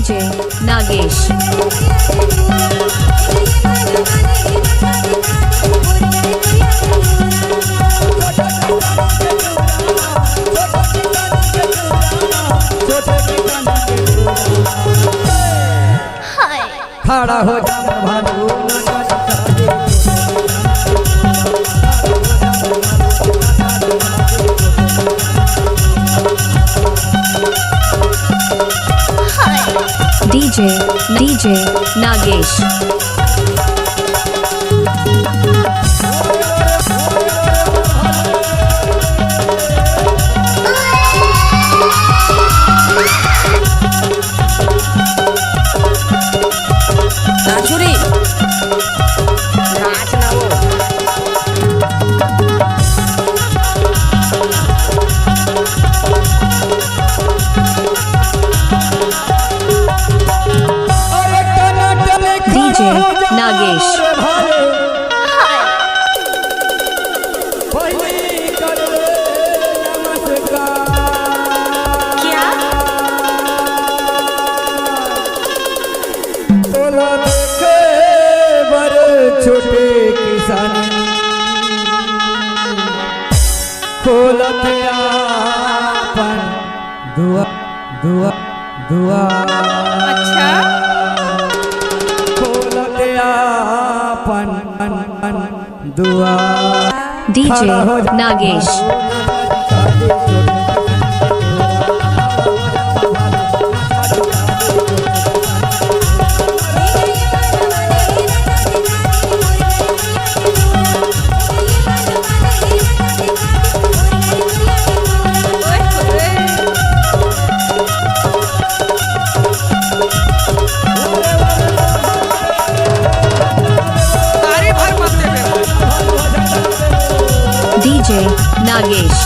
DJ Nagesh. खड़ा हो जा भालू डीजे नागेश। नाचुरी नाच ना वो डीजे नागेश। क्या तोला देखे बड़े छोटे किसान खोलत आपन दुआ दुआ दुआ अच्छा खोलत आपन दुआ डीजे नागेश। डीजे नागेश।